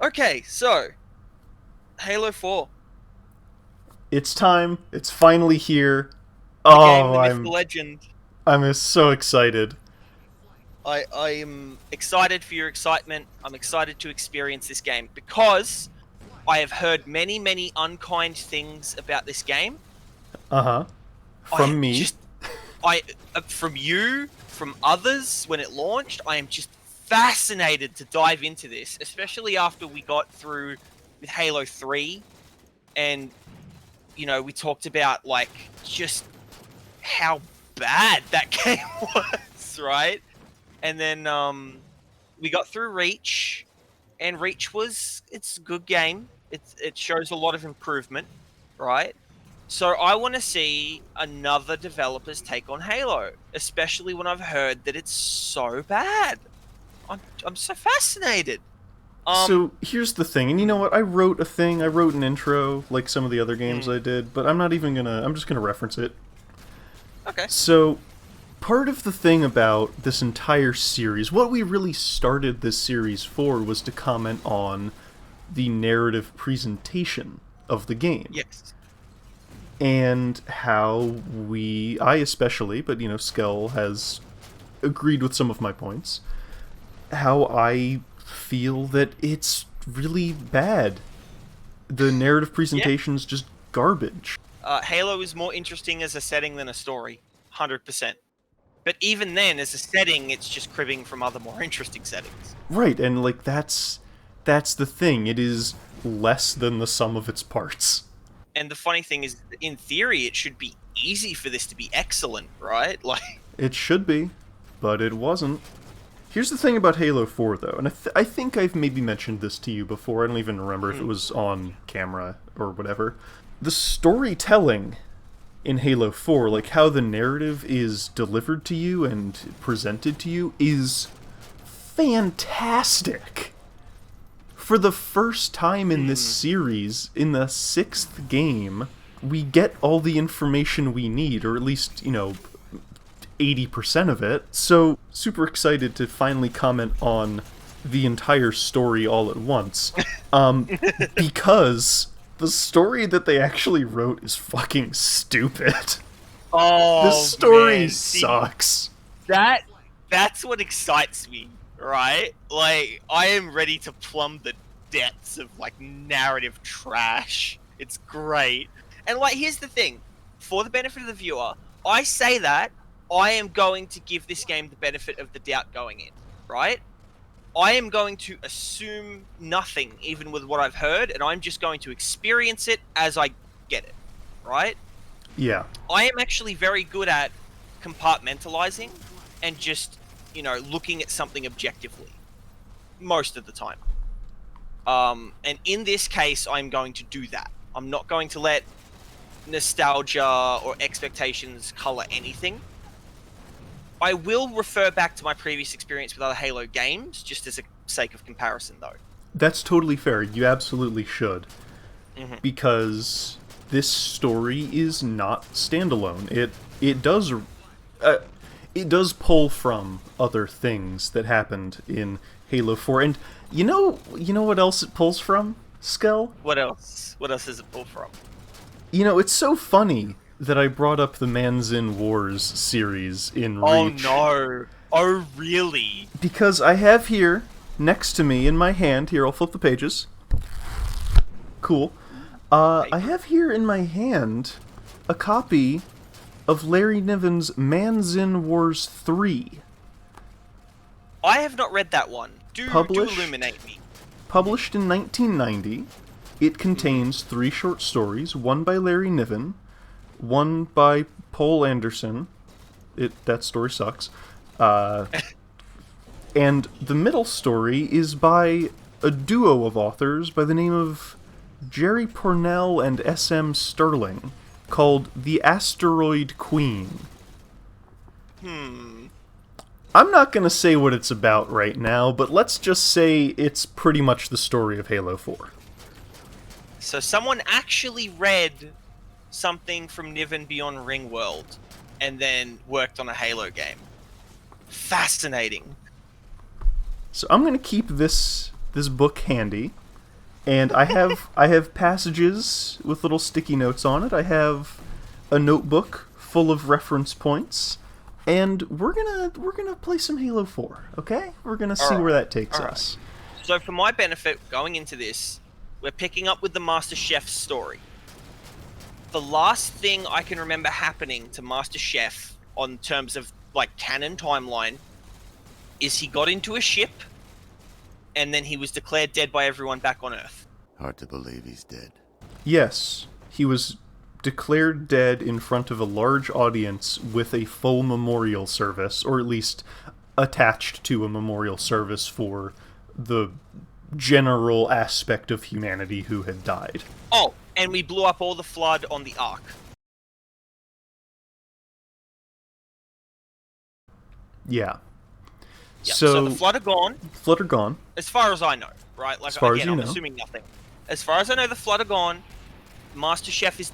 Okay, so Halo 4, It's time. It's finally here. the game, Oh, the myth, the I'm legend. I'm so excited. I am excited for your excitement. I'm excited to experience this game because I have heard many, many unkind things about this game. Uh-huh. I From me. just, I, from you, from others when it launched, I am just fascinated to dive into this, especially after we got through with Halo 3 and, we talked about like just how bad that game was, right? And then we got through Reach, and Reach it's a good game. It shows a lot of improvement, right? So I want to see another developer's take on Halo, especially when I've heard that it's so bad. I'm so fascinated. Um, So here's the thing, and you know mm, what? I wrote an intro, like some of the other games mm, I did, but I'm not even gonna. I'm just gonna reference it. okay. So, part of the thing about this entire series, what we really started this series for, was to comment on the narrative presentation of the game. Yes. And how I especially, but Skell has agreed with some of my points, how I feel that it's really bad. The narrative Yeah. presentation's just garbage. Halo is more interesting as a setting than a story, 100%. But even then, as a setting, it's just cribbing from other more interesting settings. Right, and like that's the thing. It is less than the sum of its parts. And the funny thing is, in theory, it should be easy for this to be excellent, right? Like, It should be, but it wasn't. Here's the thing about Halo 4, though, and I think I've maybe mentioned this to you before. I don't even remember if it mm, was on camera or whatever. The storytelling in Halo 4, like how the narrative is delivered to you and presented to you, is fantastic. For the first time in this mm, series, in the sixth game, we get all the information we need, or at least, 80% of it. So, super excited to finally comment on the entire story all at once. Um, because the story that they actually wrote is fucking stupid. This oh story man, see sucks. that that's what excites me, right? Like I am ready to plumb the depths of like narrative trash. It's great. And like here's the thing, for the benefit of the viewer, I say that I am going to give this game the benefit of the doubt going in, right? I am going to assume nothing even with what I've heard and I'm just going to experience it as I get it, right? Yeah. I am actually very good at compartmentalizing and just, looking at something objectively most of the time. And in this case, I'm going to do that. I'm not going to let nostalgia or expectations color anything. I will refer back to my previous experience with other Halo games, just as a sake of comparison, though. That's totally fair. You absolutely should. Mm-hmm. Because this story is not standalone. Uh, it does pull from other things that happened in Halo 4. And you know what else it pulls from, Skell? What else? What else is it pulled from? It's so funny that I brought up the Manzin Wars series in Oh Reach, no! Oh really? because I have here next to me in my hand, here I'll flip the pages. Cool. I Paper? have here in my hand a copy of Larry Niven's Manzin Wars 3, I have not read that one. Do published illuminate me. Mm-hmm. published in 1990. It Mm-hmm. contains three short stories, one by Larry Niven, one by Paul Anderson. That story sucks. Uh, and the middle story is by a duo of authors by the name of Jerry Pornell and S.M. Sterling, called The Asteroid Queen. Hmm. I'm not going to say what it's about right now, but let's just say it's pretty much the story of Halo 4. So someone actually read something from Niven Beyond Ringworld and then worked on a Halo game. Fascinating. So I'm going to keep this book handy, And I have passages with little sticky notes on it. I have a notebook full of reference points, and we're gonna play some Halo 4. Okay, we're gonna see where that takes us. So for my benefit, going into this, we're picking up with the Master Chef story. The last thing I can remember happening to Master Chef on terms of like canon timeline is he got into a ship and then he was declared dead by everyone back on Earth. Hard to believe he's dead. Yes, he was declared dead in front of a large audience with a full memorial service, or at least attached to a memorial service for the general aspect of humanity who had died. Oh, and we blew up all the flood on the Ark. Yeah. Yep, so the flood are gone. Flood are gone. As far as I know, right? Like, as far again, as you I'm know. assuming nothing. As far as I know, the flood are gone. Master Chef is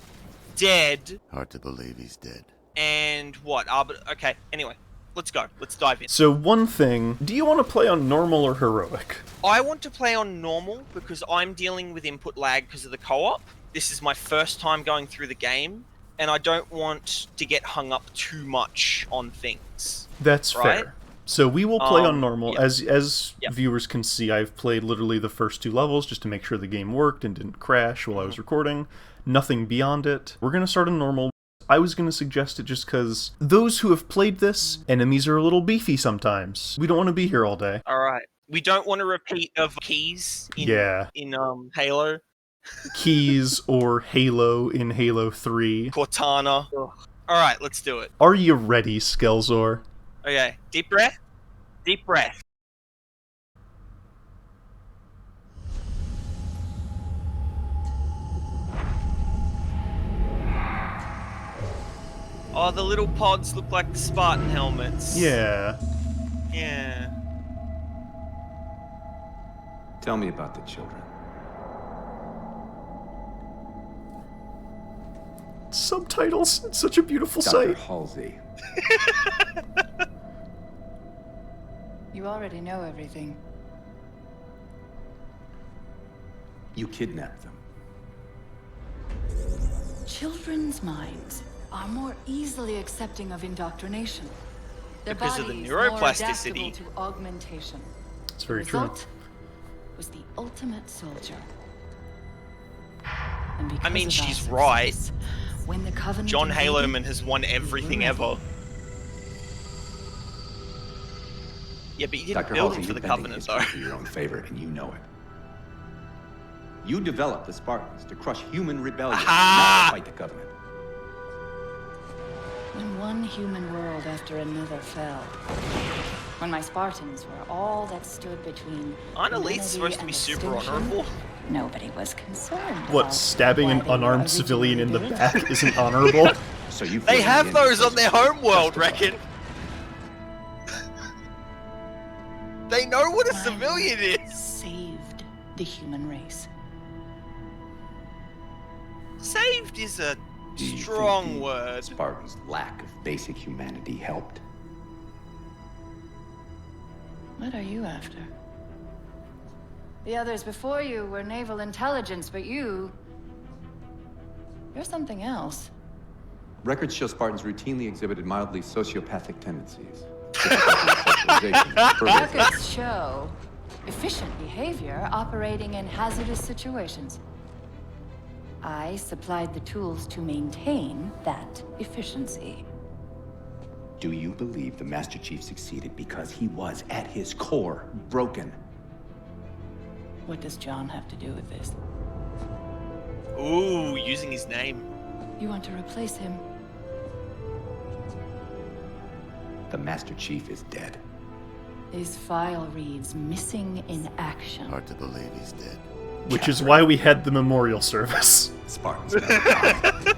dead. Hard to believe he's dead. And what? Okay, anyway. Let's go. Let's dive in. So one thing, do you want to play on normal or heroic? I want to play on normal because I'm dealing with input lag because of the co-op. This is my first time going through the game, and I don't want to get hung up too much on things. That's right? fair. So we will play on normal. Yep. As Yep. viewers can see, I've played literally the first 2 levels just to make sure the game worked and didn't crash while I was recording. Nothing beyond it. We're going to start on normal. I was going to suggest it just because those who have played this, enemies are a little beefy sometimes. We don't want to be here all day. Alright. We don't want a repeat of Keys in Halo. Keys or Halo in Halo 3. Cortana. Alright, let's do it. Are you ready, Skelzor? Okay, deep breath. Deep breath. Oh, the little pods look like the Spartan helmets. Yeah. Yeah. Tell me about the children. Subtitles. It's such a beautiful Dr. sight. Halsey. You already know everything. You kidnapped them. Children's minds are more easily accepting of indoctrination. Their Because of the bodies neuroplasticity. more adaptable to augmentation. It's very the true. result was the ultimate soldier. And because I mean, of our she's success, right. When the Covenant John invaded, Haloman has won everything we were ever. ready. Yeah, but you didn't Dr. build Halsey, him for you're the bending Covenant, history though. for your own favor, and you know it. You developed the Spartans to crush human rebellion, Aha! not to fight the Covenant. When one human world after another fell. When my Spartans were all that stood between Aren't elites humanity supposed to and be super extinction, honorable? Nobody was concerned. What, about stabbing why an they were unarmed civilian in the originally back isn't honorable? So you They feel have the those end on their home world, justified. reckon. They know what a My civilian work is. Saved the human race. Saved is a Do you think strong the word. Spartans' lack of basic humanity helped. What are you after? The others before you were naval intelligence, but you're something else. Records show Spartans routinely exhibited mildly sociopathic tendencies. Socialization, Records show efficient behavior operating in hazardous situations. I supplied the tools to maintain that efficiency. Do you believe the Master Chief succeeded because he was, at his core, broken? What does John have to do with this? Ooh, using his name. You want to replace him? The Master Chief is dead. His file reads missing in action. Hard to believe he's dead. Which is why we had the memorial service. Spartans never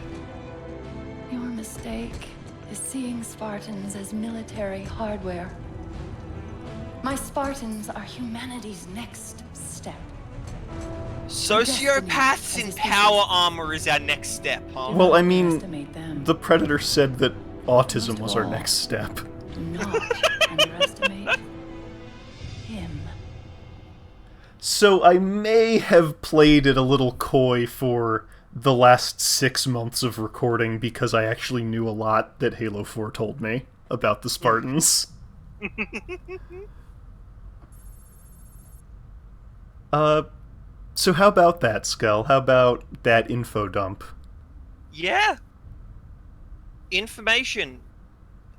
Your mistake is seeing Spartans as military hardware. My Spartans are humanity's next step. Sociopaths in power armor is our next step, huh? Well, I mean, Underestimate them. the Predator said that autism Most was of our all. next step. Do not underestimate him. So I may have played it a little coy for the last 6 months of recording because I actually knew a lot that Halo 4 told me about the Spartans. So how about that, Skull? How about that info dump? Yeah. Information.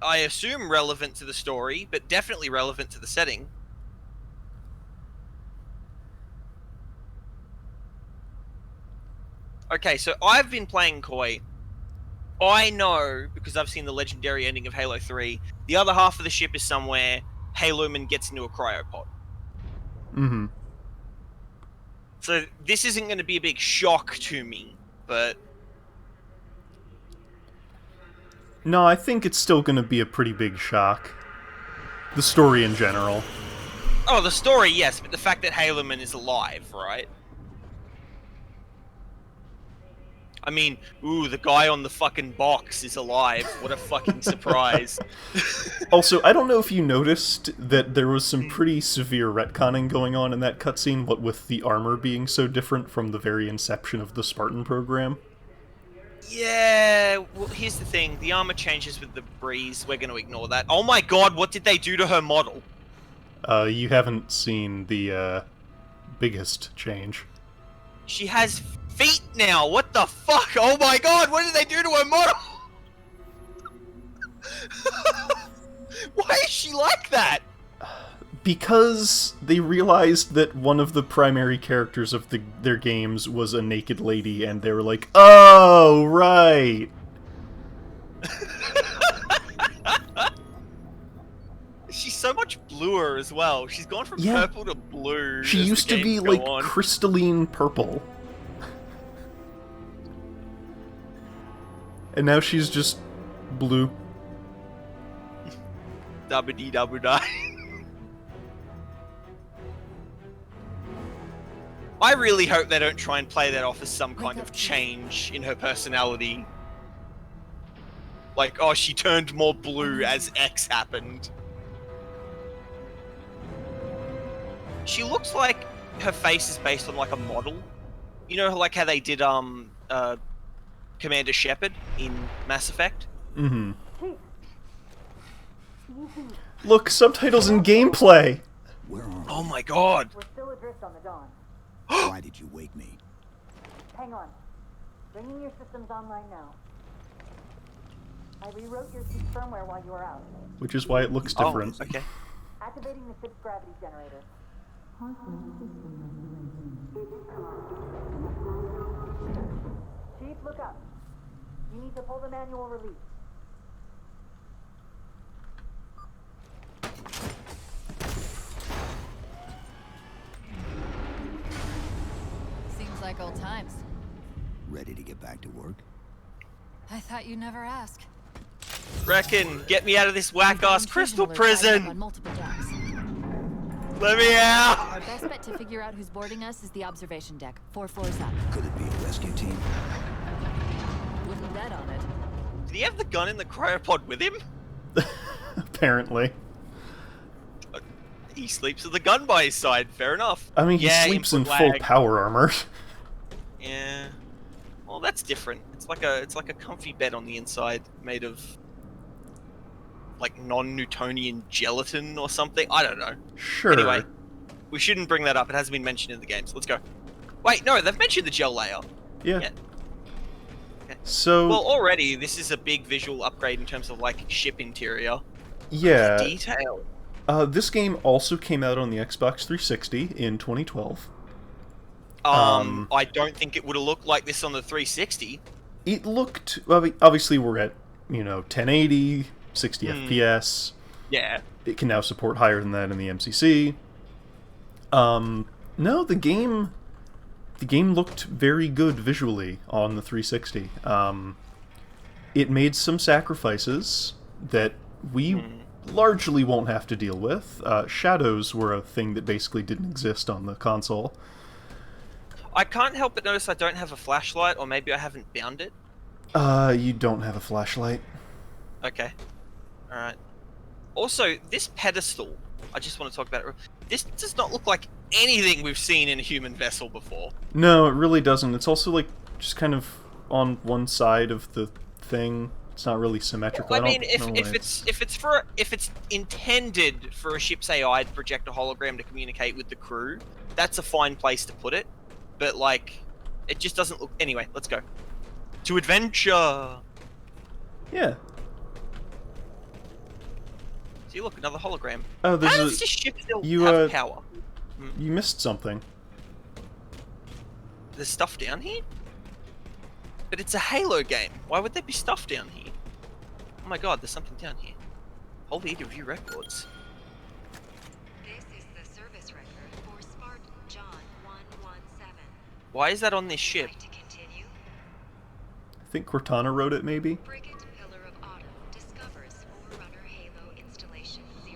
I assume relevant to the story, but definitely relevant to the setting. Okay, so I've been playing Koi. I know, because I've seen the legendary ending of Halo 3, the other half of the ship is somewhere, Haloman gets into a cryopod. Mm-hmm. So this isn't going to be a big shock to me, but... No, I think it's still going to be a pretty big shock. The story in general. Oh, the story, yes, but the fact that Haloman is alive, right? I mean, ooh, the guy on the fucking box is alive. What a fucking surprise. Also, I don't know if you noticed that there was some pretty severe retconning going on in that cutscene, what with the armor being so different from the very inception of the Spartan program. Yeah, well, here's the thing. The armor changes with the breeze. We're going to ignore that. Oh my god, what did they do to her model? You haven't seen the, biggest change. She has feet now. What the fuck? Oh my god, what did they do to her model? Why is she like that? Because they realized that one of the primary characters of their games was a naked lady, and they were like, oh, right. She's so much bluer as well. She's gone from Yeah. purple to blue. She as used the to be, games go like, on. crystalline purple. And now she's just blue. Dabba-dee dabba-die. I really hope they don't try and play that off as some kind of change in her personality. Like, oh, she turned more blue as X happened. She looks like her face is based on, like, a model. You know, like how they did, Commander Shepard in Mass Effect? Mm-hmm. Look, subtitles and gameplay! Where are we? Oh my god! We're still adrift on the Dawn. Why did you wake me? Hang on. Bringing your systems online now. I rewrote your ship's firmware while you were out. Which is why it looks different. Oh, okay. Activating the ship's gravity generator. Chief, look up. You need to pull the manual release. Seems like old times. Ready to get back to work? I thought you'd never ask. Reckon, get me out of this whack-ass crystal On prison! multiple decks. Let me out! Our best bet to figure out who's boarding us is the observation deck, 4 floors up. Could it be a rescue team? Wouldn't bet on it. Did he have the gun in the cryopod with him? Apparently. He sleeps with the gun by his side, fair enough. I mean, he Yeah, sleeps in input full lag. power armor. Yeah. Well, that's different. It's like a comfy bed on the inside, made of like non-Newtonian gelatin or something. I don't know. Sure. Anyway, we shouldn't bring that up. It hasn't been mentioned in the games. Let's go. Wait, no, they've mentioned the gel layer. Yeah. Yeah. So, Well, already this is a big visual upgrade in terms of like ship interior. yeah. Detail. This game also came out on the Xbox 360 in 2012. I don't think it would have looked like this on the 360. It looked... Obviously, we're at, 1080, 60 FPS. Yeah. It can now support higher than that in the MCC. No, the game looked very good visually on the 360. It made some sacrifices that we largely won't have to deal with. Shadows were a thing that basically didn't exist on the console. I can't help but notice I don't have a flashlight, or maybe I haven't bound it. You don't have a flashlight. Okay. Alright. Also, this pedestal, I just want to talk about it. This does not look like anything we've seen in a human vessel before. No, it really doesn't. It's also like just kind of on one side of the thing. It's not really symmetrical. I mean, don't know why if it's intended for a ship's AI to project a hologram to communicate with the crew, that's a fine place to put it. But like, it just doesn't look. Anyway, let's go to adventure. Yeah. See, look, another hologram. Oh, How there's does this ship still you, have power? you missed something. There's stuff down here? But it's a Halo game. Why would there be stuff down here? Oh my god, there's something down here. Hold E to view records. This is the service record for Spartan John 117. Why is that on this ship? Like to continue? I think Cortana wrote it, maybe? Frigate Pillar of Autumn discovers Forerunner Halo Installation 04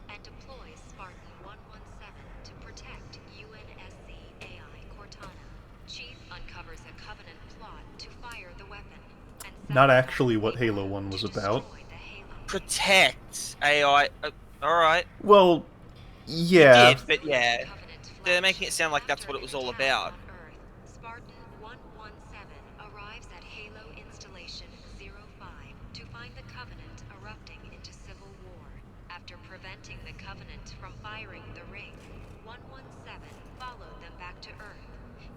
and deploys Spartan 117 to protect UNSC AI Cortana. Chief uncovers a Covenant plot to fire the weapon. And Not actually what Halo 1 was to about. destroy the Halo. Protect AI. Alright. Well, yeah. Did, but yeah. Covenant They're flash. making it sound like that's what it was all about. On Earth, Spartan 117 arrives at Halo Installation 05 to find the Covenant erupting into civil war. After preventing the Covenant from firing the ring, 117 followed them back to Earth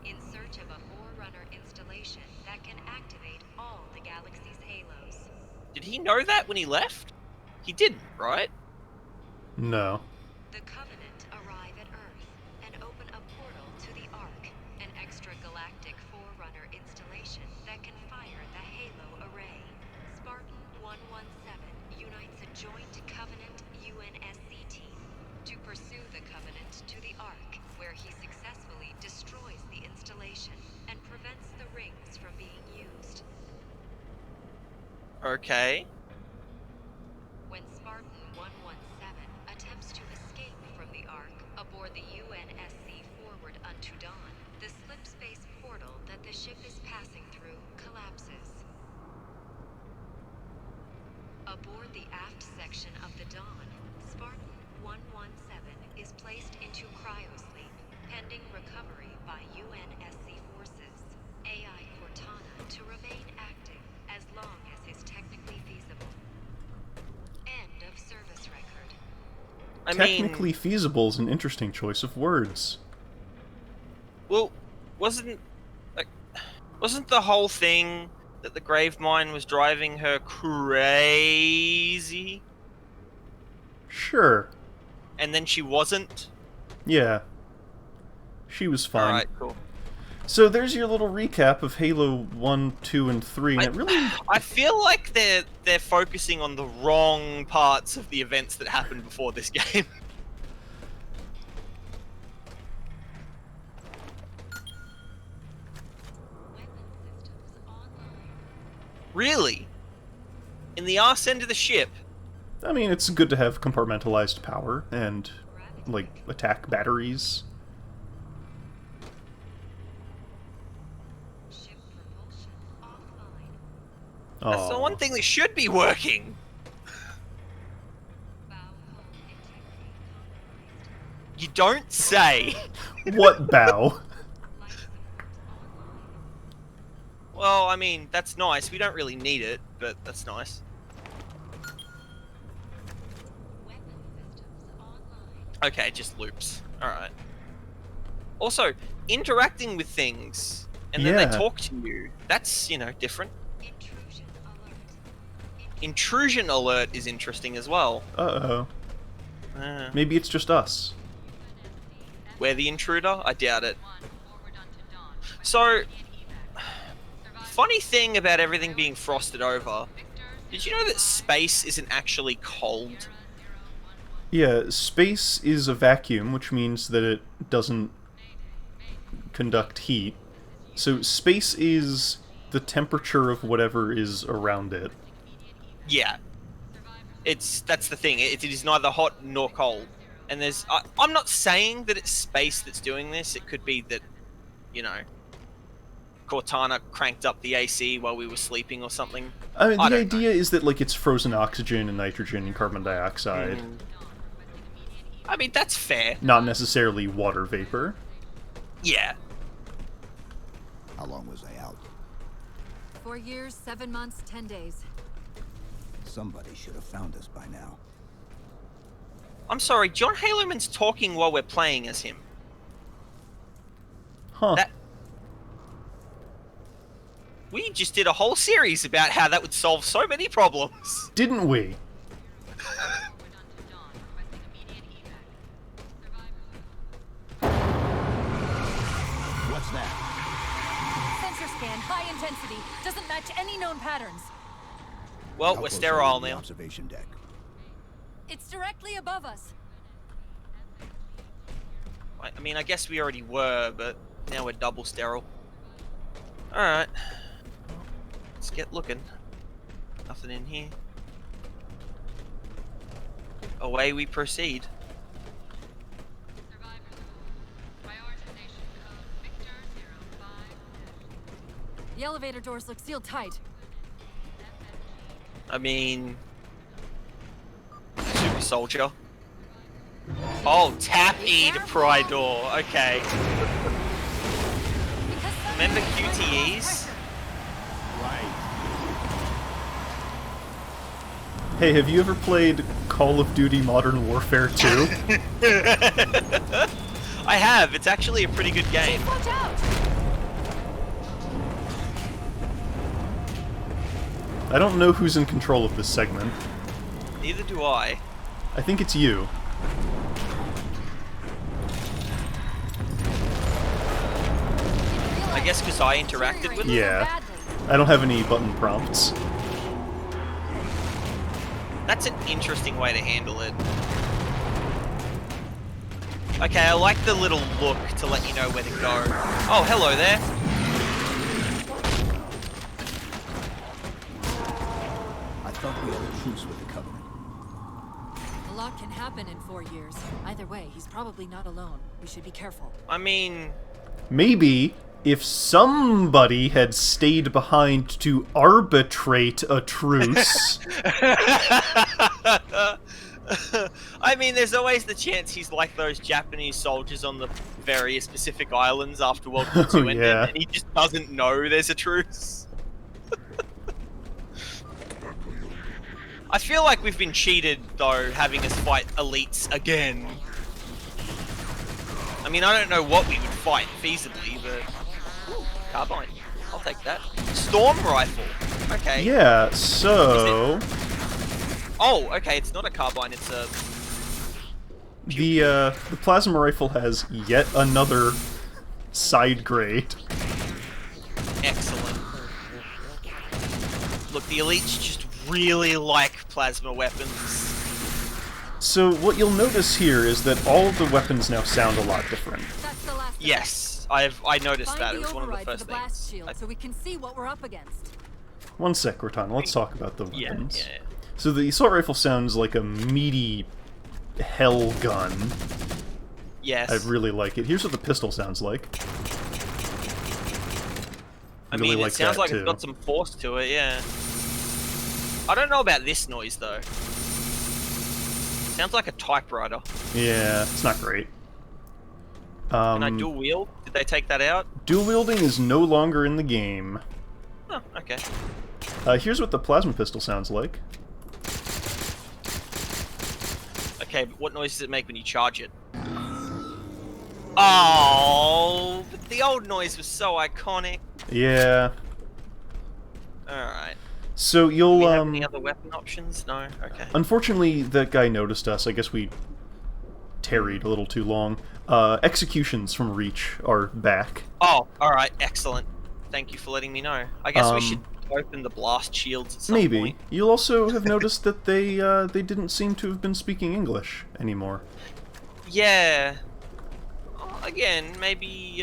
in search of a Forerunner installation that can activate all the galaxy's halos. Did he know that when he left? He didn't, right? No. The Covenant arrive at Earth and open a portal to the Ark, an extragalactic Forerunner installation that can fire the Halo array. Spartan 117 unites a joint Covenant UNSC team to pursue the Covenant to the Ark, where he successfully destroys the installation and prevents the rings from being used. Okay. When Spartan 117 attempts to escape from the Ark aboard the UNSC Forward Unto Dawn, the slip space portal that the ship is passing through collapses. Aboard the aft section of the Dawn, Spartan 117 is placed into cryosleep, pending recovery by UNSC forces. AI Cortana to remain active as long as is technically feasible. End of service record. I Technically mean, feasible is an interesting choice of words. well, wasn't the whole thing that the Gravemind was driving her crazy, Sure. and then she wasn't? Yeah. She was fine. Alright, cool. So there's your little recap of Halo 1, 2, and 3, and it really... I feel like they're focusing on the wrong parts of the events that happened before this game. Weapon systems online. Really? In the arse end of the ship? I mean, it's good to have compartmentalized power and, like, attack batteries. Ship propulsion offline. That's the Aw. one thing that should be working. Bow hull integrity compromised. You don't say. What bow? Life support online. Well, I mean, that's nice. We don't really need it, but that's nice. Weapon systems online. Okay, it just loops. Alright. Also, interacting with things, and then Yeah. they talk to you. That's, you know, different. Intrusion alert. Intrusion alert is interesting as well. Uh-oh. Uh, Maybe it's just us. we're the intruder? I doubt it. So, funny thing about everything being frosted over, did you know that space isn't actually cold? Yeah, space is a vacuum, which means that it doesn't conduct heat. So space is the temperature of whatever is around it. Yeah. That's the thing. It is neither hot nor cold. And I'm not saying that it's space that's doing this. It could be that, you know, Cortana cranked up the AC while we were sleeping or something. I mean, I the don't know. idea is that, like, it's frozen oxygen and nitrogen and carbon dioxide. I mean, that's fair. Not necessarily water vapor. Yeah. How long was I out? 4 years, 7 months, 10 days. Somebody should have found us by now. I'm sorry, John Haloman's talking while we're playing as him. Huh. We just did a whole series about how that would solve so many problems. Didn't we? What's that? Sensor scan, high intensity. Doesn't match any known patterns. Well, How we're close are sterile we to the now. Observation deck. It's directly above us. I mean, I guess we already were, but now we're double sterile. Alright. Let's get looking. Nothing in here. Away we proceed. The elevator doors look sealed tight. I mean... Super Soldier. Oh, tap E to pry door. Okay. Remember QTEs? Hey, have you ever played Call of Duty Modern Warfare 2? I have. It's actually a pretty good game. Watch out! I don't know who's in control of this segment. Neither do I. I think it's you. I guess because I interacted with it. Yeah. I don't have any button prompts. That's an interesting way to handle it. Okay, I like the little look to let you know where to go. Oh, hello there. I thought we had a truce with the Covenant. A lot can happen in 4 years. Either way, he's probably not alone. We should be careful. I mean... Maybe if somebody had stayed behind to arbitrate a truce. I mean, there's always the chance he's like those Japanese soldiers on the various Pacific islands after World War II ended, Yeah. and he just doesn't know there's a truce. I feel like we've been cheated, though, having us fight elites again. I mean, I don't know what we would fight feasibly, but... Ooh, carbine. I'll take that. Storm rifle. Okay. Yeah, so... Oh, okay, it's not a carbine, it's a... The plasma rifle has yet another side grade. Excellent. Look, the elites just really like plasma weapons. So what you'll notice here is that all of the weapons now sound a lot different. That's the last. Yes, I noticed Find that. the It was one of the override for first the blast things. shield so we can see what we're up against. One sec, Cortana, let's talk about the Yeah, weapons. yeah. So the assault rifle sounds like a meaty hell gun. Yes. I really like it. Here's what the pistol sounds like. I Really mean, like it sounds that, like too. it's got some force to it, yeah. I don't know about this noise, though. Sounds like a typewriter. Yeah, it's not great. Can I dual wield? Did they take that out? Dual wielding is no longer in the game. Oh, okay. Here's what the plasma pistol sounds like. Okay, but what noise does it make when you charge it? Oh, but the old noise was so iconic. Yeah. Alright. So Do you'll we have any other weapon options? No? Okay. Unfortunately, that guy noticed us. I guess we tarried a little too long. Executions from Reach are back. Oh, alright, excellent. Thank you for letting me know. I guess we should open the blast shields at some Maybe. point. You'll also have noticed that they didn't seem to have been speaking English anymore. Yeah. Oh, again, maybe,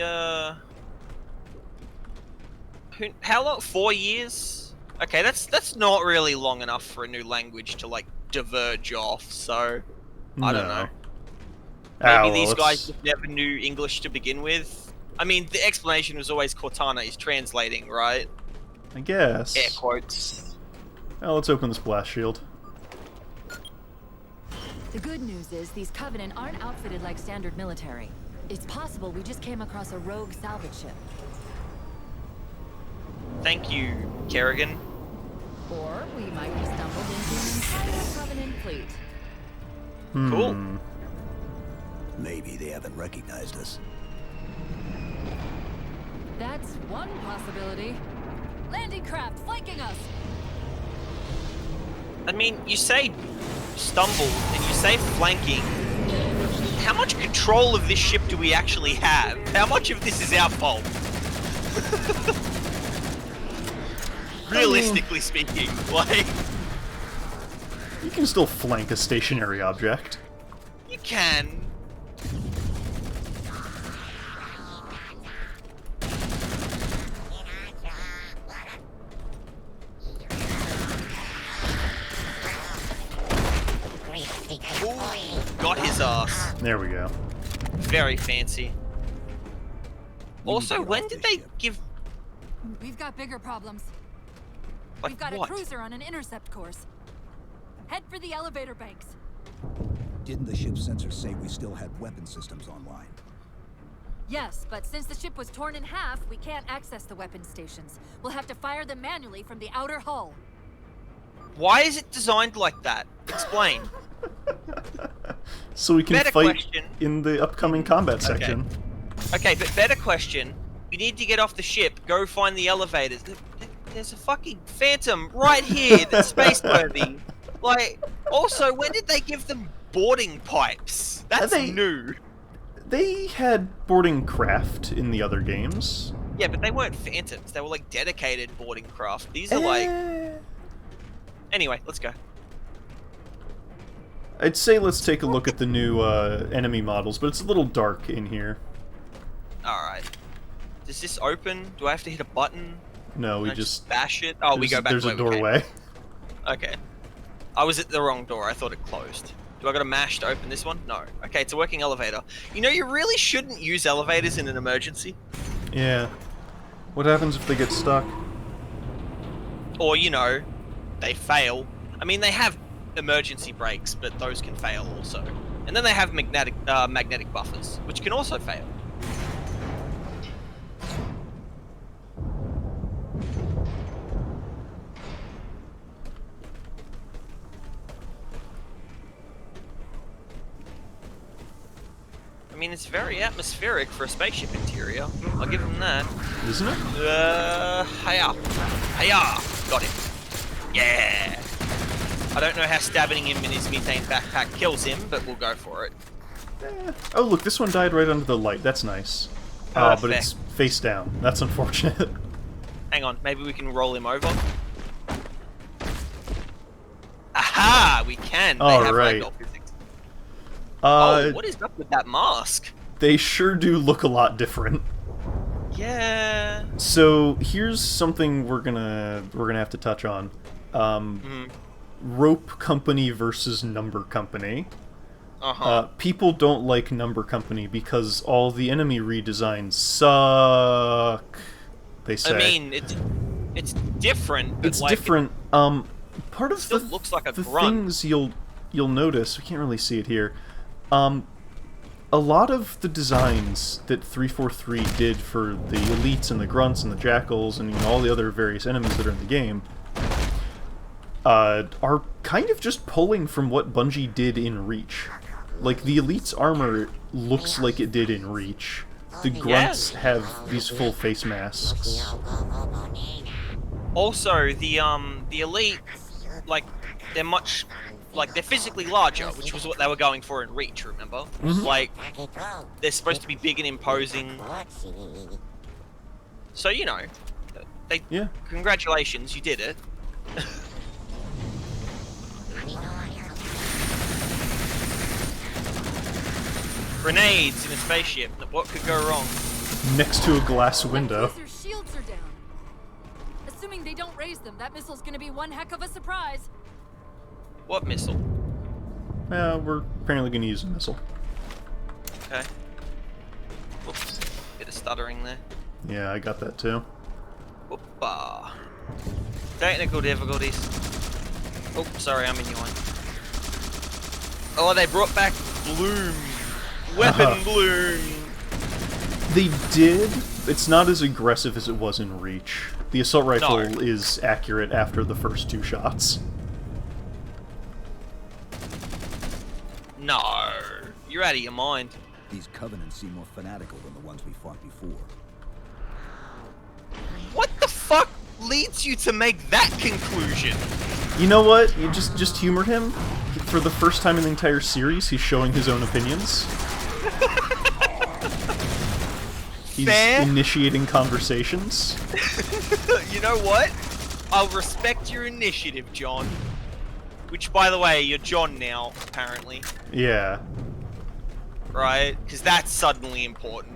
how long? 4 years? Okay, that's not really long enough for a new language to, like, diverge off, so... I don't know. Maybe these guys just never knew English to begin with. I mean, the explanation was always Cortana is translating, right? I guess. Air quotes. Well, let's open this blast shield. The good news is these Covenant aren't outfitted like standard military. It's possible we just came across a rogue salvage ship. Thank you, Kerrigan. Or we might have stumbled into an entire Covenant fleet. Cool. Maybe they haven't recognized us. That's one possibility. Landing craft flanking us! I mean, you say stumble and you say flanking. How much control of this ship do we actually have? How much of this is our fault? Realistically speaking, like... You can still flank a stationary object. You can. Ooh, got his ass. There we go. Very fancy. Also, get when off did this they ship. give... We've got bigger problems. Like We've got what? a cruiser on an intercept course. Head for the elevator banks. Didn't the ship's sensors say we still had weapon systems online? Yes, but since the ship was torn in half, we can't access the weapon stations. We'll have to fire them manually from the outer hull. Why is it designed like that? Explain. So we can Better fight question. in the upcoming combat section. Okay, but better question. You need to get off the ship, go find the elevators. There's a fucking phantom right here that's space-worthy. Like, also, when did they give them boarding pipes? That's new. They had boarding craft in the other games. Yeah, but they weren't phantoms. They were like dedicated boarding craft. These are like... Anyway, let's go. I'd say let's take a look at the new enemy models, but it's a little dark in here. Alright. Does this open? Do I have to hit a button? No, we Can I just... bash it? Oh, we go back There's the a way we came. doorway. Okay. I was at the wrong door. I thought it closed. Do I gotta mash to open this one? No. Okay, it's a working elevator. You know, you really shouldn't use elevators in an emergency. Yeah. What happens if they get stuck? Or, you know, they fail. I mean, they have emergency brakes, but those can fail also. And then they have magnetic buffers, which can also fail. I mean, it's very atmospheric for a spaceship interior. I'll give them that. Isn't it? Hiya. Hiya. Got him. Yeah. I don't know how stabbing him in his methane backpack kills him, but we'll go for it. Oh, look, this one died right under the light. That's nice. But Perfect. it's face down. That's unfortunate. Hang on, maybe we can roll him over. Aha! We can. They have Alright. ragdoll physics. Oh, what is up with that mask? They sure do look a lot different. Yeah. So here's something we're gonna have to touch on. Rope Company versus Number Company. People don't like Number Company because all the enemy redesigns suck. They say. I mean, it's different. But It's like, different. Part of still the looks like a the grunt. things you'll notice. We can't really see it here. A lot of the designs that 343 did for the elites and the grunts and the jackals and all the other various enemies that are in the game are kind of just pulling from what Bungie did in Reach. Like, the elite's armor looks like it did in Reach. The grunts have these full face masks. Also, the elite, like, they're physically larger, which was what they were going for in Reach, remember? Like, they're supposed to be big and imposing. So, you know, congratulations, you did it. Grenades in a spaceship, what could go wrong? Next to a glass window. Their shields are down. Assuming they don't raise them, that missile's gonna be one heck of a surprise. What missile? We're apparently going to use a missile. Okay. Whoops. Bit of stuttering there. Yeah, I got that too. Whoopa. Technical difficulties. Oh, sorry, I'm in your one. Oh, they brought back Bloom. Weapon Bloom. They did. It's not as aggressive as it was in Reach. The assault rifle No. is accurate after the first 2 shots. No. You're out of your mind. These Covenants seem more fanatical than the ones we fought before. What the fuck leads you to make that conclusion? You know what? You just humor him. For the first time in the entire series, he's showing his own opinions. He's Fair. initiating conversations. You know what? I'll respect your initiative, John. Which, by the way, you're John now, apparently. Yeah. Right? Because that's suddenly important.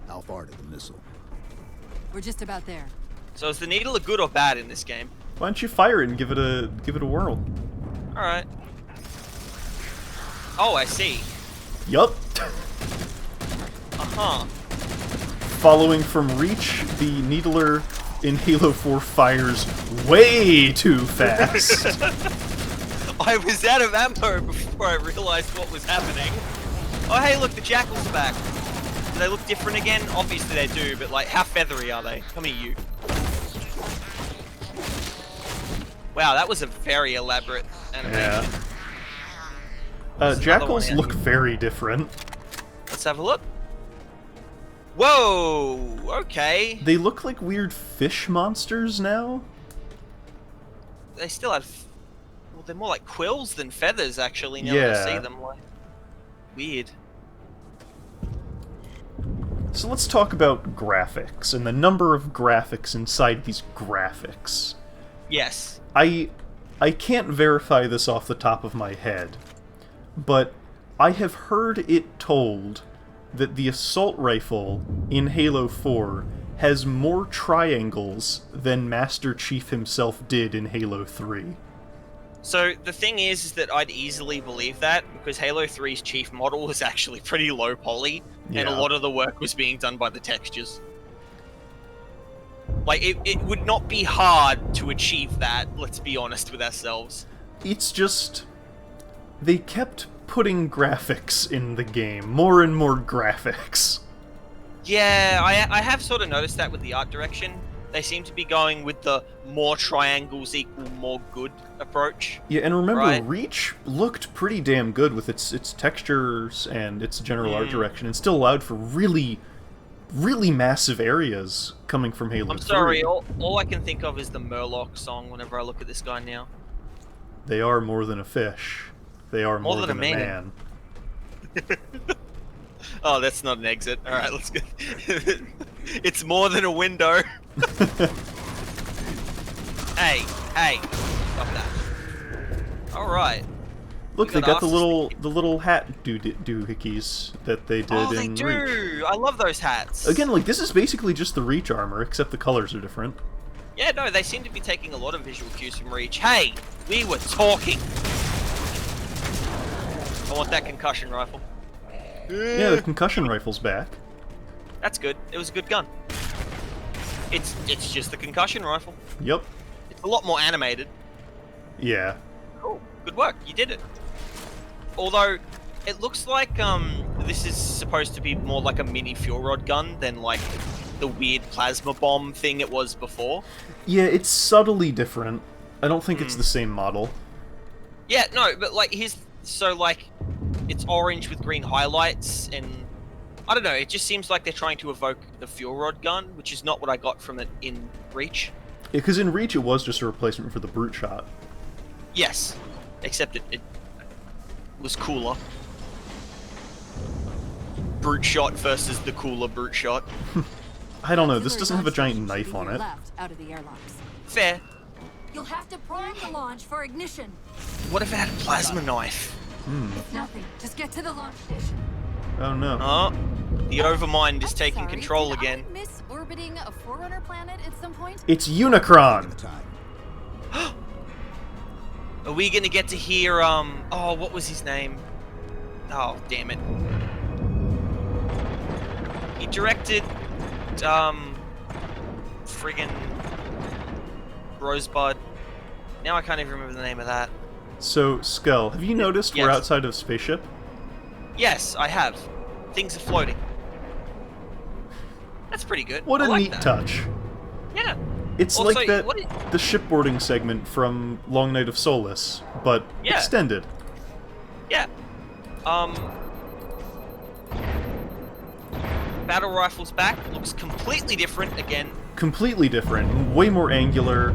How far to the missile? We're just about there. So is the needle a good or bad in this game? Why don't you fire it and give it a whirl? Alright. Oh, I see. Yup. Uh-huh. Following from Reach, the Needler in Halo 4 fires way too fast. I was out of ammo before I realized what was happening. Oh, hey, look, the Jackals are back. Do they look different again? Obviously they do, but, like, how feathery are they? Come here, you. Wow, that was a very elaborate animation. Yeah. There's another Jackals one out look here. very different. Let's have a look. Whoa! Okay. They look like weird fish monsters now. They still have... Well, they're more like quills than feathers, actually, now that I Yeah. see them. Like, weird. So let's talk about graphics and the number of graphics inside these graphics. Yes. I can't verify this off the top of my head, but I have heard it told that the assault rifle in Halo 4 has more triangles than Master Chief himself did in Halo 3. So the thing is that I'd easily believe that because Halo 3's chief model was actually pretty low poly, and a Yeah. lot of the work was being done by the textures. Like, it would not be hard to achieve that, let's be honest with ourselves. It's just... they kept putting graphics in the game. More and more graphics. Yeah, I have sort of noticed that with the art direction. They seem to be going with the more triangles equal more good approach. Yeah, and remember, Right. Reach looked pretty damn good with its textures and its general art direction, and still allowed for really massive areas coming from Halo 3. I'm sorry, all I can think of is the Murloc song whenever I look at this guy now. They are more than a fish. They are more, than a man. Oh, that's not an exit. Alright, let's go. It's more than a window. Hey, stop that. Alright. Look, We they got got the asses little hat doohickeys that they did Oh, they in do! Reach. I love those hats. Again, like, this is basically just the Reach armor, except the colors are different. Yeah, no, they seem to be taking a lot of visual cues from Reach. Hey, we were talking. I want that concussion rifle. Yeah, the concussion rifle's back. That's good. It was a good gun. It's just the concussion rifle. Yep. It's a lot more animated. Yeah. Cool. Good work. You did it. Although, it looks like this is supposed to be more like a mini fuel rod gun than like the weird plasma bomb thing it was before. Yeah, it's subtly different. I don't think it's the same model. Yeah, no, but like so like it's orange with green highlights, and I don't know, it just seems like they're trying to evoke the fuel rod gun, which is not what I got from it in Reach. Because in Reach, it was just a replacement for the brute shot. Yes, except it was cooler. Brute shot versus the cooler brute shot. I don't know, this Auxiliary doesn't have a launch giant station knife to on your it. Left, out of the airlocks. Fair. You'll have to prime the launch for ignition. What if it had a plasma knife? It's nothing. Just get to the launch station. Oh no. Oh, the Overmind is I'm taking sorry, control did again. I miss orbiting a Forerunner planet at some point? It's The Unicron! time. Are we gonna get to hear, oh, what was his name? Oh, damn it. He directed, friggin' Rosebud. Now I can't even remember the name of that. So, Skull, have you noticed we're Yes. outside of spaceship? Yes, I have. Things are floating. That's pretty good. What I a like neat that. touch. Yeah. It's Also, like that what is- the shipboarding segment from Long Night of Solace, but Yeah. extended. Yeah. Battle rifle's back. Looks completely different again. Completely different, way more angular.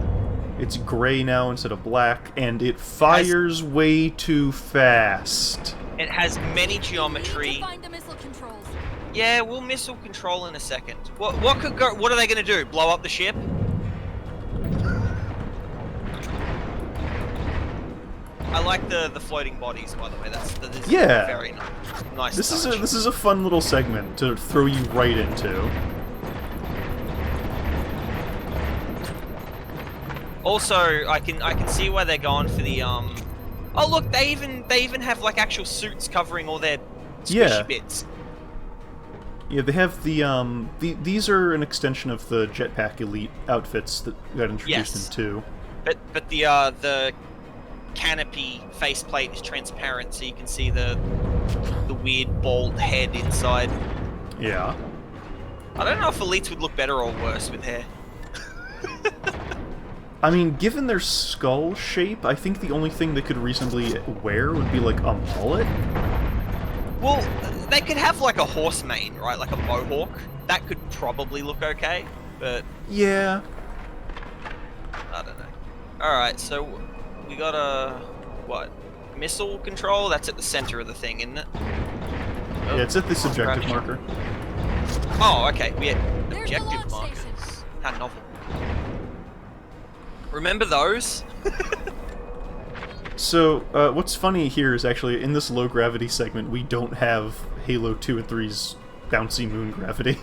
It's gray now instead of black, and it fires way too fast. It has many We need geometry. to find the missile controls. Yeah, we'll missile control in a second. What could go? What are they going to do? Blow up the ship? I like the floating bodies, by the way. This is Yeah. very nice. This touch. is a fun little segment to throw you right into. Also, I can see why they're going for the Oh look, they even have like actual suits covering all their squishy Yeah. bits. Yeah, they have these are an extension of the Jetpack Elite outfits that got introduced Yes. in 2. But the canopy faceplate is transparent, so you can see the weird bald head inside. Yeah. I don't know if elites would look better or worse with hair. I mean, given their skull shape, I think the only thing they could reasonably wear would be like a mullet. Well, they could have like a horse mane, right? Like a mohawk. That could probably look okay, but Yeah. I don't know. Alright, so we got a... what? Missile control? That's at the center of the thing, isn't it? Yeah, it's at the subjective Gotcha. marker. Oh, okay. We had There's the objective launch markers. station. How novel. Remember those? So, what's funny here is actually, in this low gravity segment, we don't have Halo 2 and 3's bouncy moon gravity.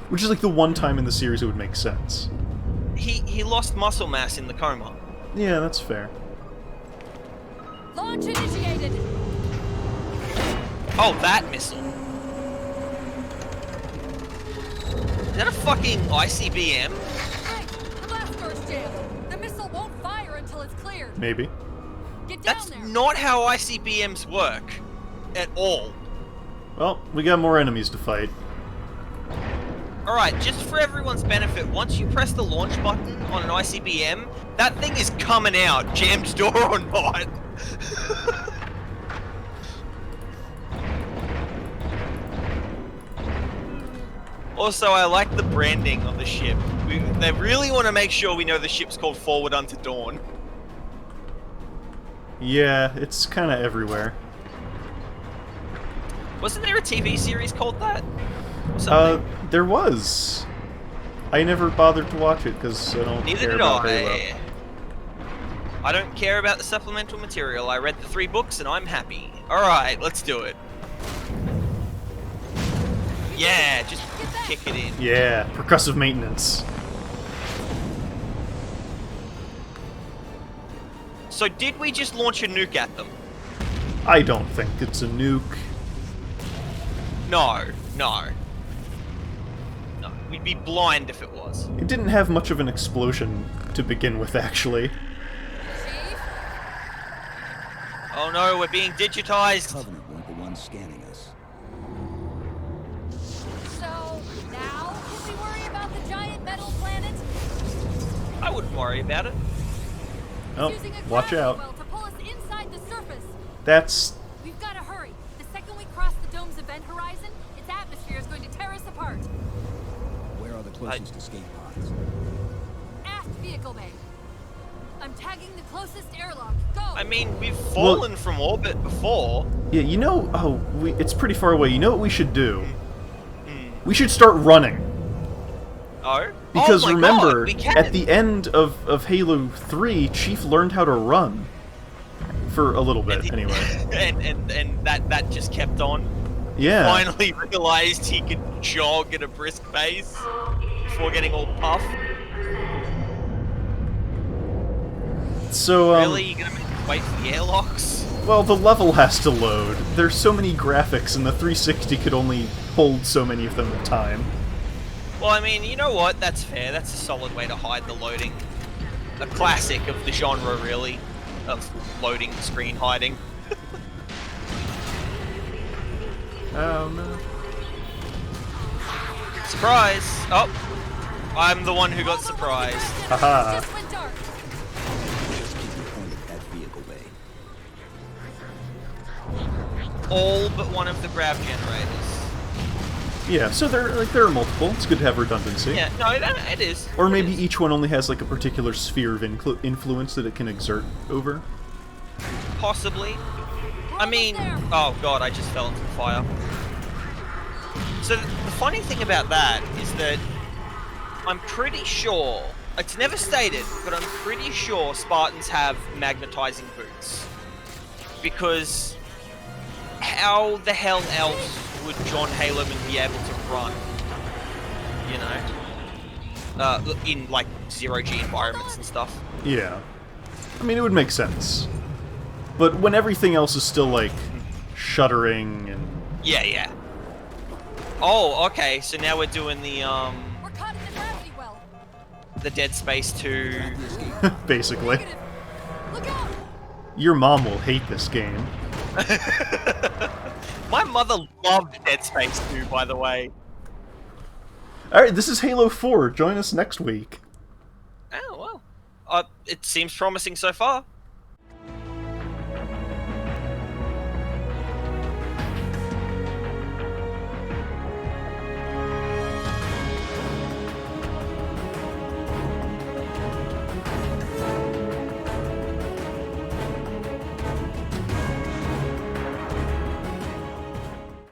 Which is like the one time in the series it would make sense. He lost muscle mass in the coma. Yeah, that's fair. Launch initiated. Oh, that missile. Is that a fucking ICBM? Hey, the blast door's jammed. The missile won't fire until it's cleared. Maybe. Get down That's there. not how ICBMs work. At all. Well, we got more enemies to fight. Alright, just for everyone's benefit, once you press the launch button on an ICBM, that thing is coming out, jammed door or not. Also, I like the branding on the ship. They really want to make sure we know the ship's called Forward Unto Dawn. Yeah, it's kind of everywhere. Wasn't there a TV series called that? Or something? There was. I never bothered to watch it because I don't Neither care did about I. Halo. I don't care about the supplemental material. I read the 3 books and I'm happy. Alright, let's do it. Yeah, just kick it in. Yeah, percussive maintenance. So did we just launch a nuke at them? I don't think it's a nuke. No. No, we'd be blind if it was. It didn't have much of an explosion to begin with, actually. Chief? Oh no, we're being digitized. Covenant weren't the ones scanning us. So, now can we worry about the giant metal planet? I wouldn't worry about it. Oh, Using a watch gravity out. well to pull us inside the surface. That's... We've got to hurry. The second we cross the dome's event horizon, its atmosphere is going to tear us apart. Where are the closest escape pods? Aft vehicle bay. I'm tagging the closest airlock. Go. I mean, we've fallen from orbit before. Yeah, you know... Oh, it's pretty far away. You know what we should do? Hmm. We should start running. Oh? Because oh my remember, God, we can. at the end of Halo 3, Chief learned how to run. For a little bit, anyway. and that just kept on. Yeah. Finally realized he could jog at a brisk pace before getting all puff. So, Really? You're gonna make me wait for the airlocks? well, the level has to load. There's so many graphics, and the 360 could only hold so many of them at a time. Well, I mean, you know what? That's fair. That's a solid way to hide the loading. a classic of the genre, really, of loading screen hiding. Oh no. Surprise! Oh, I'm the one who got surprised. Haha. Just went dark. Just keep your point at that vehicle bay. All but one of the grav generators. Yeah, so there are multiple. It's good to have redundancy. Yeah, no, it is. Or It maybe is. each one only has like a particular sphere of influence that it can exert over. Possibly. I mean, There. oh god, I just fell into the fire. So the funny thing about that is that I'm pretty sure, it's never stated, but I'm pretty sure Spartans have magnetizing boots. Because how the hell else would John Haloman be able to run? You know? In like zero-G environments and stuff. Yeah. I mean, it would make sense. But when everything else is still like shuddering and Yeah. Oh, okay, so now we're doing the We're caught in the gravity well. the Dead Space 2. basically, Negative. Look out! your mom will hate this game. My mother loved Dead Space 2, by the way. Alright, this is Halo 4. Join us next week. Oh, well. It seems promising so far.